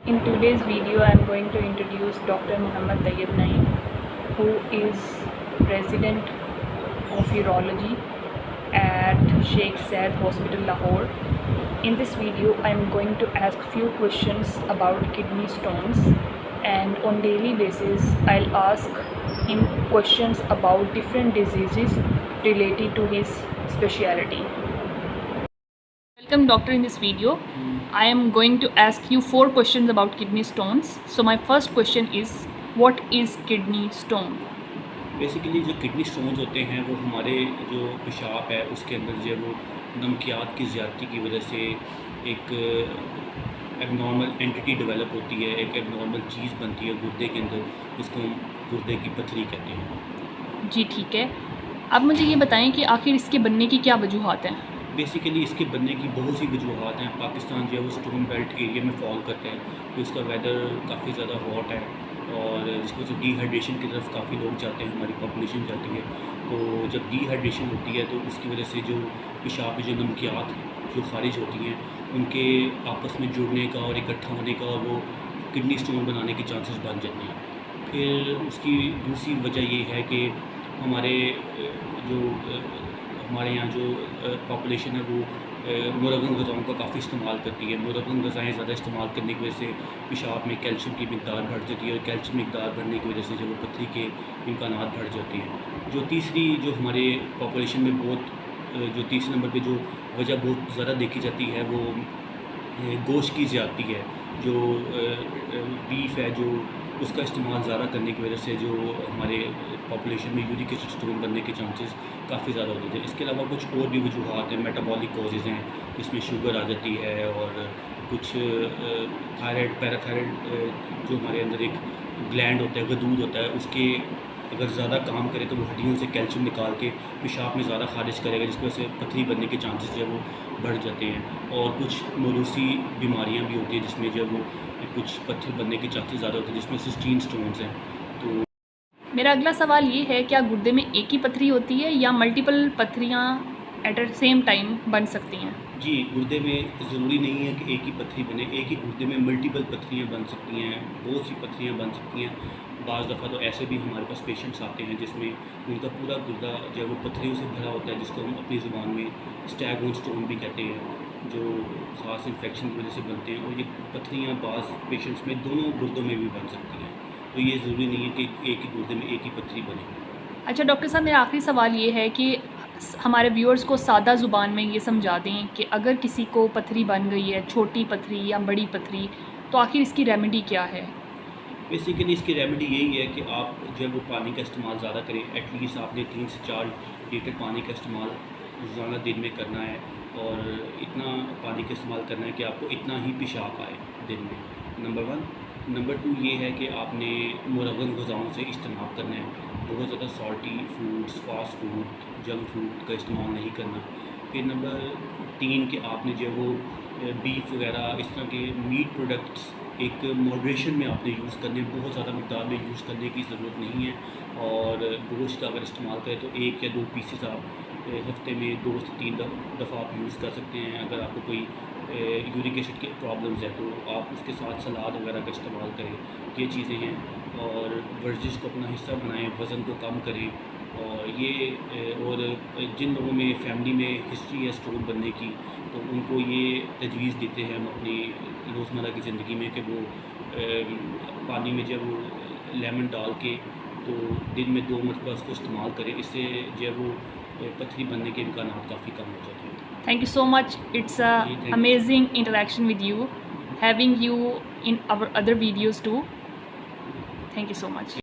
In today's video, I am going to introduce Dr. Muhammad Tayyib Naeem, who is President of Urology at Sheikh Zayed Hospital, Lahore. In this video, I am going to ask few questions about kidney stones, and on daily basis, I'll ask him questions about different diseases related to his specialty. Welcome doctor. In this video I am going to ask you 4 questions about kidney stones. So my first question is, what is kidney stone? Basically जो kidney stones होते हैं वो हमारे जो पेशाब है उसके अंदर जो है वो नमकियात की ज़्यादती की वजह से एक एबनॉर्मल एंटिटी डेवलप होती है, एक एबनॉर्मल चीज़ बनती है गुर्दे के अंदर, जिसको हम गुर्दे की पथरी कहते हैं। जी ठीक है, अब मुझे ये बताएं कि आखिर इसके बनने की क्या वजूहात हैं? बेसिकली इसके बनने की बहुत सी वजूहत हैं। पाकिस्तान जो है वो स्टोन बेल्ट एरिया में फॉल करता है, तो इसका वेदर काफ़ी ज़्यादा हॉट है और जिसकी वजह से डिहाइड्रेशन की तरफ काफ़ी लोग जाते हैं, हमारी पॉपुलेशन जाती है। तो जब डिहाइड्रेशन होती है तो उसकी वजह से जो पेशाब में जो नमकियात जो खारिज होती हैं उनके आपस में जुड़ने का और इकट्ठा होने का वो किडनी स्टोन बनाने के चांसेस बन जाते हैं। फिर उसकी दूसरी वजह ये है कि हमारे यहाँ जो पॉपुलेशन है वो मुरगन ग़िज़ाओं का काफ़ी इस्तेमाल करती है। मुरगन ग़िज़ाएँ ज़्यादा इस्तेमाल करने की वजह से पेशाब में कैल्शियम की मिक़दार बढ़ जाती है और कैल्शियम मिक़दार बढ़ने की वजह से जो वो पथरी के इम्कानात बढ़ जाते हैं। जो तीसरी जो हमारे पॉपुलेशन में जो तीसरे नंबर पे जो वजह बहुत ज़्यादा देखी जाती है वो गोश्त की ज़्यादती है। जो बीफ है जो उसका इस्तेमाल ज़्यादा करने की वजह से जो हमारे पॉपुलेशन में यूरिक एसिड स्टोन बनने के चांसेस काफ़ी ज़्यादा होते हैं। इसके अलावा कुछ और भी वजूहत हैं, मेटाबॉलिक कॉजेज़ हैं, इसमें शुगर आ जाती है और कुछ थायराइड पैराथायराइड जो हमारे अंदर एक ग्लैंड होता है, गदूद होता है, उसके अगर ज़्यादा काम करे तो वो हड्डियों से कैल्शियम निकाल के पेशाब में ज़्यादा खारिज करेगा, जिसकी वजह से पथरी बनने के चांसेस जो है वो बढ़ जाते हैं। और कुछ मौरूसी बीमारियां भी होती हैं जिसमें जो है वो कुछ पत्थर बनने के चांसेस ज़्यादा होते हैं, जिसमें सिस्टीन स्टोन्स हैं। तो मेरा अगला सवाल ये है, क्या गुर्दे में एक ही पथरी होती है या मल्टीपल पथरियाँ एट द सेम टाइम बन सकती हैं? जी, गुर्दे में ज़रूरी नहीं है कि एक ही पथरी बने, एक ही गुर्दे में मल्टीपल पथरियाँ बन सकती हैं, बहुत सी पथरियाँ बन सकती हैं। बाज़ दफ़ा तो ऐसे भी हमारे पास पेशेंट्स आते हैं जिसमें उनका पूरा गुर्दा जो है वो पथरियों से भरा होता है, जिसको हम अपनी ज़ुबान में स्टैगोन स्टोन भी कहते हैं, जो ख़ास इन्फेक्शन की वजह से बनते हैं। और ये पथरियाँ बाज़ पेशेंट्स में दोनों गुर्दों में भी बन सकती हैं, तो ये ज़रूरी नहीं है कि एक ही गुर्दे में एक ही पथरी बने। अच्छा डॉक्टर साहब, मेरा आखिरी सवाल ये है कि हमारे व्यूअर्स को सादा ज़ुबान में ये समझा दें कि अगर किसी को पथरी बन गई है, छोटी पथरी या बड़ी पथरी, तो आखिर इसकी रेमेडी क्या है? बेसिकली इसकी रेमेडी यही है कि आप जब वो पानी का इस्तेमाल ज़्यादा करें, एटलीस्ट आपने 3 से 4 लीटर पानी का इस्तेमाल रोज़ाना दिन में करना है और इतना पानी का इस्तेमाल करना है कि आपको इतना ही पेशाब आए दिन में, नंबर 1। नंबर 2 ये है कि आपने मुरगन ग़िज़ाओं से इज्तनाब करना है, बहुत ज़्यादा salty foods, fast food, junk food का इस्तेमाल नहीं करना। फिर नंबर 3 कि आपने जो वो बीफ वगैरह इस तरह के मीट प्रोडक्ट्स एक मॉडरेशन में आपने यूज़ करने, बहुत ज़्यादा मिक़दार में यूज़ करने की ज़रूरत नहीं है। और गोश्त का अगर इस्तेमाल करें तो 1 या 2 पीसेस आप हफ्ते में 2 से 3 दफ़ा आप यूज़ कर सकते हैं। अगर आपको कोई यूरिक एसिड के प्रॉब्लम्स है तो आप उसके साथ सलाद वगैरह का इस्तेमाल करें, ये चीज़ें हैं। और वर्जिश को अपना हिस्सा बनाएं, वज़न को कम करें। और जिन लोगों में फैमिली में हिस्ट्री है स्टोन बनने की, तो उनको ये तजवीज़ देते हैं हम अपनी रोज़मर्रा की ज़िंदगी में कि वो पानी में जब वो लेमन डाल के तो दिन में 2 मरतबा उसको इस्तेमाल करें, इससे जो है वो पथरी बनने के इम्कानात काफ़ी कम हो जाते हैं। Thank you so much. It's a amazing interaction with you, having you in our other videos too. Thank you so much.